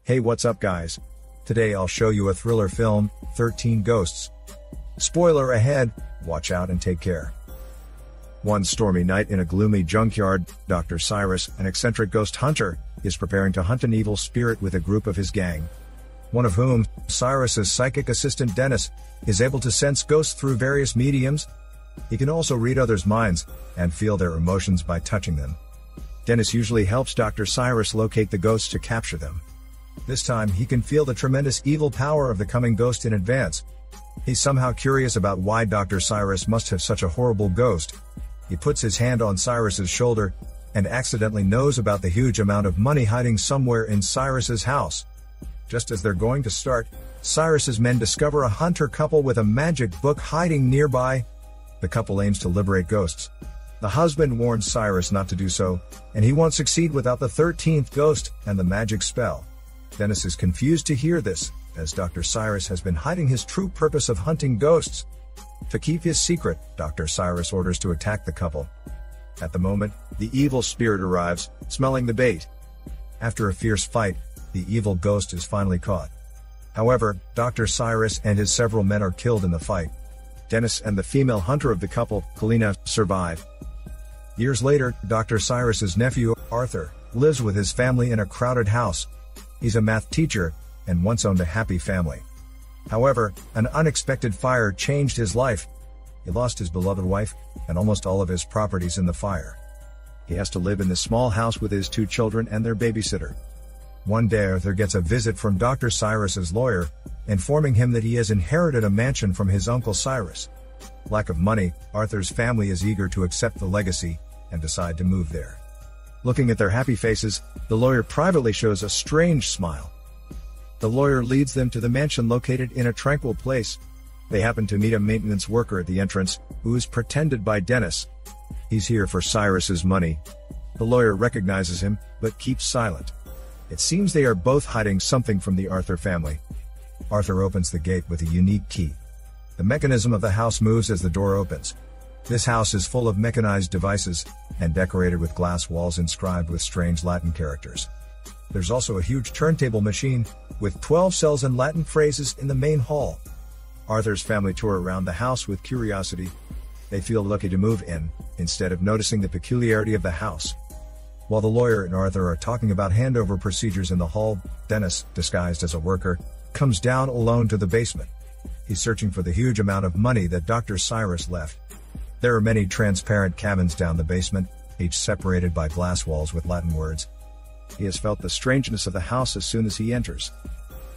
Hey, what's up guys? Today I'll show you a thriller film, 13 Ghosts. Spoiler ahead, watch out and take care. One stormy night in a gloomy junkyard, Dr. Cyrus, an eccentric ghost hunter, is preparing to hunt an evil spirit with a group of his gang. One of whom, Cyrus's psychic assistant Dennis, is able to sense ghosts through various mediums. He can also read others' minds, and feel their emotions by touching them. Dennis usually helps Dr. Cyrus locate the ghosts to capture them. This time he can feel the tremendous evil power of the coming ghost in advance. He's somehow curious about why Dr. Cyrus must have such a horrible ghost. He puts his hand on Cyrus's shoulder, and accidentally knows about the huge amount of money hiding somewhere in Cyrus's house. Just as they're going to start, Cyrus's men discover a hunter couple with a magic book hiding nearby. The couple aims to liberate ghosts. The husband warns Cyrus not to do so, and he won't succeed without the 13th ghost and the magic spell. Dennis is confused to hear this, as Dr. Cyrus has been hiding his true purpose of hunting ghosts. To keep his secret, Dr. Cyrus orders to attack the couple. At the moment, the evil spirit arrives, smelling the bait. After a fierce fight, the evil ghost is finally caught. However, Dr. Cyrus and his several men are killed in the fight. Dennis and the female hunter of the couple, Kalina, survive. Years later, Dr. Cyrus's nephew, Arthur, lives with his family in a crowded house. He's a math teacher, and once owned a happy family. However, an unexpected fire changed his life. He lost his beloved wife, and almost all of his properties in the fire. He has to live in this small house with his 2 children and their babysitter. One day Arthur gets a visit from Dr. Cyrus's lawyer, informing him that he has inherited a mansion from his uncle Cyrus. Lack of money, Arthur's family is eager to accept the legacy, and decide to move there. Looking at their happy faces, the lawyer privately shows a strange smile. The lawyer leads them to the mansion located in a tranquil place. They happen to meet a maintenance worker at the entrance, who is pretended by Dennis. He's here for Cyrus's money. The lawyer recognizes him, but keeps silent. It seems they are both hiding something from the Arthur family. Arthur opens the gate with a unique key. The mechanism of the house moves as the door opens. This house is full of mechanized devices, and decorated with glass walls inscribed with strange Latin characters. There's also a huge turntable machine, with 12 cells and Latin phrases in the main hall. Arthur's family tour around the house with curiosity. They feel lucky to move in, instead of noticing the peculiarity of the house. While the lawyer and Arthur are talking about handover procedures in the hall, Dennis, disguised as a worker, comes down alone to the basement. He's searching for the huge amount of money that Dr. Cyrus left. There are many transparent cabins down the basement, each separated by glass walls with Latin words. He has felt the strangeness of the house as soon as he enters.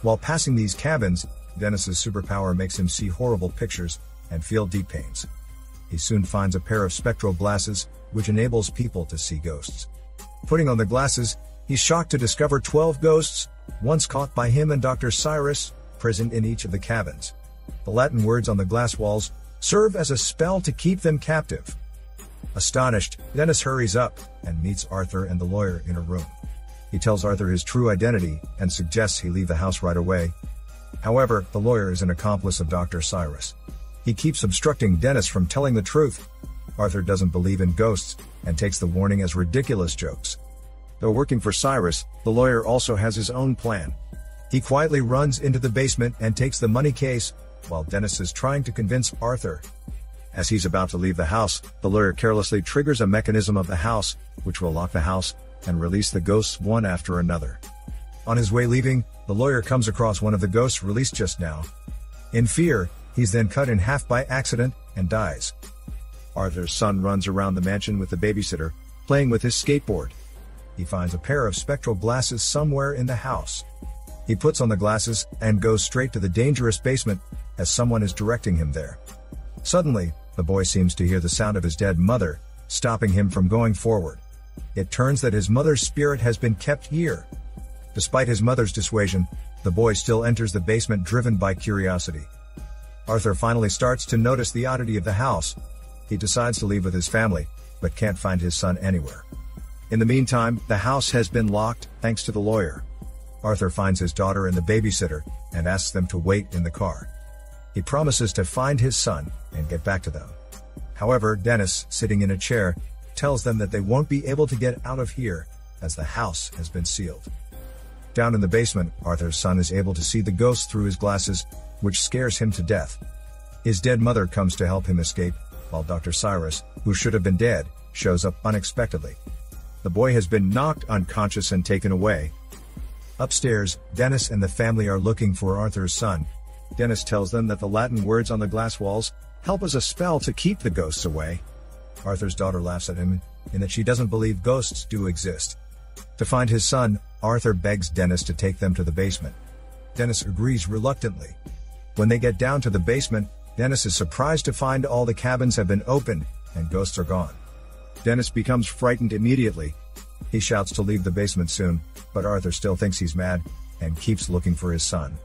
While passing these cabins, Dennis's superpower makes him see horrible pictures, and feel deep pains. He soon finds a pair of spectral glasses, which enables people to see ghosts. Putting on the glasses, he's shocked to discover 12 ghosts, once caught by him and Dr. Cyrus, present in each of the cabins. The Latin words on the glass walls serve as a spell to keep them captive. Astonished, Dennis hurries up, and meets Arthur and the lawyer in a room. He tells Arthur his true identity, and suggests he leave the house right away. However, the lawyer is an accomplice of Dr. Cyrus. He keeps obstructing Dennis from telling the truth. Arthur doesn't believe in ghosts, and takes the warning as ridiculous jokes. Though working for Cyrus, the lawyer also has his own plan. He quietly runs into the basement and takes the money case, while Dennis is trying to convince Arthur. As he's about to leave the house, the lawyer carelessly triggers a mechanism of the house, which will lock the house, and release the ghosts one after another. On his way leaving, the lawyer comes across one of the ghosts released just now. In fear, he's then cut in half by accident, and dies. Arthur's son runs around the mansion with the babysitter, playing with his skateboard. He finds a pair of spectral glasses somewhere in the house. He puts on the glasses, and goes straight to the dangerous basement, as someone is directing him there. Suddenly, the boy seems to hear the sound of his dead mother, stopping him from going forward. It turns that his mother's spirit has been kept here. Despite his mother's dissuasion, the boy still enters the basement driven by curiosity. Arthur finally starts to notice the oddity of the house. He decides to leave with his family, but can't find his son anywhere. In the meantime, the house has been locked, thanks to the lawyer. Arthur finds his daughter and the babysitter, and asks them to wait in the car. He promises to find his son, and get back to them. However, Dennis, sitting in a chair, tells them that they won't be able to get out of here, as the house has been sealed. Down in the basement, Arthur's son is able to see the ghosts through his glasses, which scares him to death. His dead mother comes to help him escape, while Dr. Cyrus, who should have been dead, shows up unexpectedly. The boy has been knocked unconscious and taken away. Upstairs, Dennis and the family are looking for Arthur's son. Dennis tells them that the Latin words on the glass walls help as a spell to keep the ghosts away. Arthur's daughter laughs at him, in that she doesn't believe ghosts do exist. To find his son, Arthur begs Dennis to take them to the basement. Dennis agrees reluctantly. When they get down to the basement, Dennis is surprised to find all the cabins have been opened, and ghosts are gone. Dennis becomes frightened immediately. He shouts to leave the basement soon, but Arthur still thinks he's mad, and keeps looking for his son.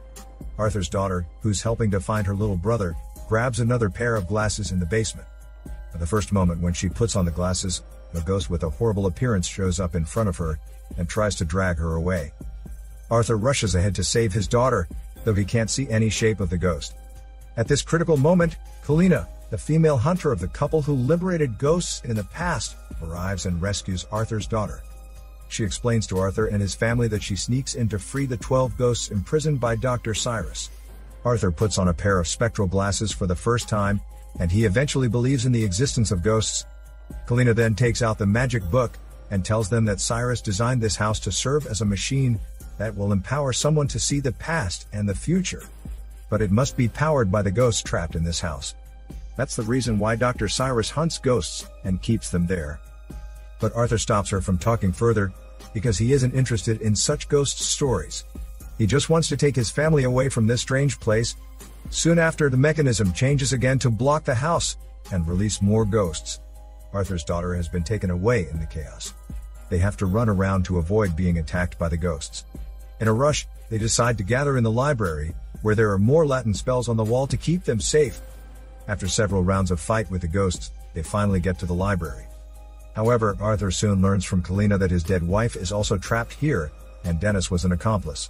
Arthur's daughter, who's helping to find her little brother, grabs another pair of glasses in the basement. At the first moment when she puts on the glasses, a ghost with a horrible appearance shows up in front of her, and tries to drag her away. Arthur rushes ahead to save his daughter, though he can't see any shape of the ghost. At this critical moment, Kalina, the female hunter of the couple who liberated ghosts in the past, arrives and rescues Arthur's daughter. She explains to Arthur and his family that she sneaks in to free the 12 ghosts imprisoned by Dr. Cyrus. Arthur puts on a pair of spectral glasses for the first time, and he eventually believes in the existence of ghosts. Kalina then takes out the magic book, and tells them that Cyrus designed this house to serve as a machine that will empower someone to see the past and the future. But it must be powered by the ghosts trapped in this house. That's the reason why Dr. Cyrus hunts ghosts and keeps them there. But Arthur stops her from talking further, because he isn't interested in such ghost stories. He just wants to take his family away from this strange place. Soon after, the mechanism changes again to block the house and release more ghosts. Arthur's daughter has been taken away in the chaos. They have to run around to avoid being attacked by the ghosts. In a rush, they decide to gather in the library, where there are more Latin spells on the wall to keep them safe. After several rounds of fight with the ghosts, they finally get to the library. However, Arthur soon learns from Kalina that his dead wife is also trapped here, and Dennis was an accomplice.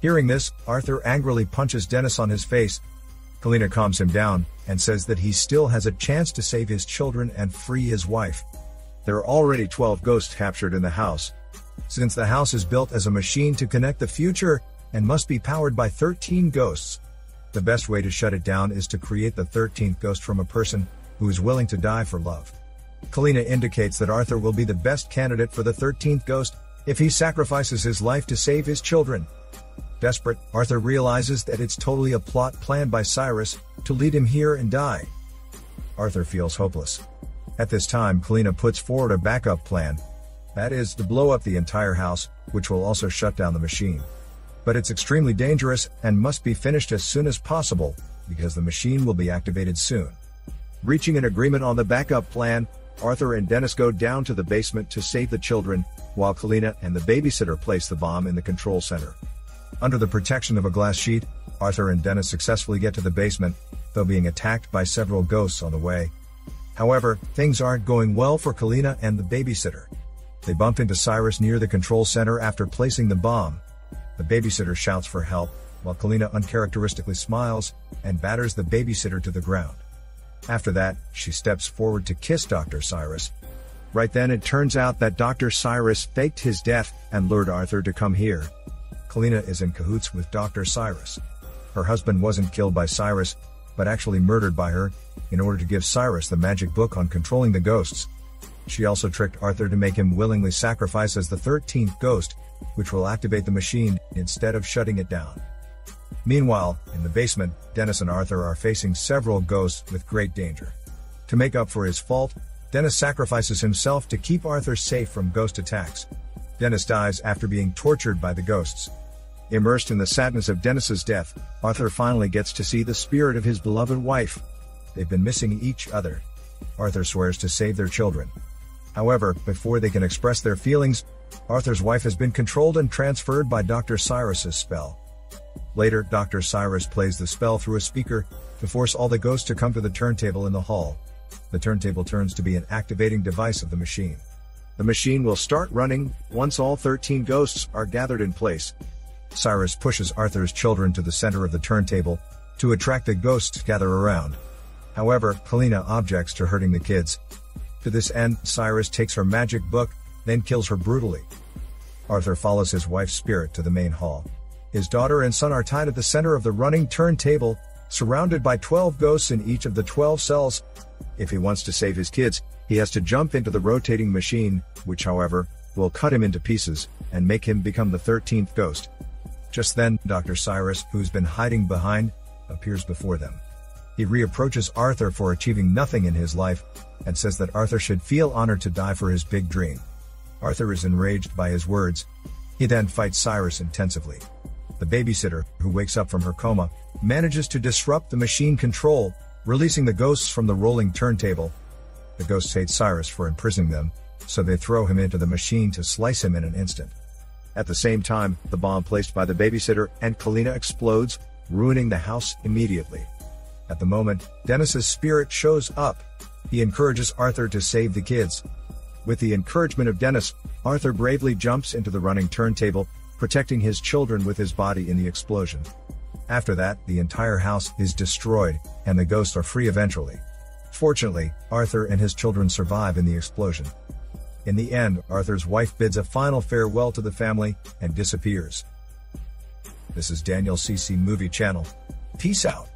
Hearing this, Arthur angrily punches Dennis on his face. Kalina calms him down, and says that he still has a chance to save his children and free his wife. There are already 12 ghosts captured in the house. Since the house is built as a machine to connect the future, and must be powered by 13 ghosts, the best way to shut it down is to create the 13th ghost from a person who is willing to die for love. Kalina indicates that Arthur will be the best candidate for the 13th ghost if he sacrifices his life to save his children. Desperate, Arthur realizes that it's totally a plot planned by Cyrus to lead him here and die. Arthur feels hopeless. At this time, Kalina puts forward a backup plan. That is, to blow up the entire house, which will also shut down the machine. But it's extremely dangerous and must be finished as soon as possible, because the machine will be activated soon. Reaching an agreement on the backup plan, Arthur and Dennis go down to the basement to save the children, while Kalina and the babysitter place the bomb in the control center. Under the protection of a glass sheet, Arthur and Dennis successfully get to the basement, though being attacked by several ghosts on the way. However, things aren't going well for Kalina and the babysitter. They bump into Cyrus near the control center after placing the bomb. The babysitter shouts for help, while Kalina uncharacteristically smiles and batters the babysitter to the ground. After that, she steps forward to kiss Dr. Cyrus. Right then it turns out that Dr. Cyrus faked his death and lured Arthur to come here. Kalina is in cahoots with Dr. Cyrus. Her husband wasn't killed by Cyrus, but actually murdered by her, in order to give Cyrus the magic book on controlling the ghosts. She also tricked Arthur to make him willingly sacrifice as the 13th ghost, which will activate the machine instead of shutting it down. Meanwhile, in the basement, Dennis and Arthur are facing several ghosts with great danger. To make up for his fault, Dennis sacrifices himself to keep Arthur safe from ghost attacks. Dennis dies after being tortured by the ghosts. Immersed in the sadness of Dennis's death, Arthur finally gets to see the spirit of his beloved wife. They've been missing each other. Arthur swears to save their children. However, before they can express their feelings, Arthur's wife has been controlled and transferred by Dr. Cyrus's spell. Later, Dr. Cyrus plays the spell through a speaker to force all the ghosts to come to the turntable in the hall. The turntable turns to be an activating device of the machine. The machine will start running once all 13 ghosts are gathered in place. Cyrus pushes Arthur's children to the center of the turntable to attract the ghosts to gather around. However, Kalina objects to hurting the kids. To this end, Cyrus takes her magic book, then kills her brutally. Arthur follows his wife's spirit to the main hall. His daughter and son are tied at the center of the running turntable, surrounded by 12 ghosts in each of the 12 cells. If he wants to save his kids, he has to jump into the rotating machine, which, however, will cut him into pieces and make him become the 13th ghost. Just then, Dr. Cyrus, who's been hiding behind, appears before them. He reapproaches Arthur for achieving nothing in his life, and says that Arthur should feel honored to die for his big dream. Arthur is enraged by his words. He then fights Cyrus intensively. The babysitter, who wakes up from her coma, manages to disrupt the machine control, releasing the ghosts from the rolling turntable. The ghosts hate Cyrus for imprisoning them, so they throw him into the machine to slice him in an instant. At the same time, the bomb placed by the babysitter and Kalina explodes, ruining the house immediately. At the moment, Dennis's spirit shows up. He encourages Arthur to save the kids. With the encouragement of Dennis, Arthur bravely jumps into the running turntable, protecting his children with his body in the explosion. After that, the entire house is destroyed, and the ghosts are free eventually. Fortunately, Arthur and his children survive in the explosion. In the end, Arthur's wife bids a final farewell to the family and disappears. This is Daniel CC Movie Channel. Peace out.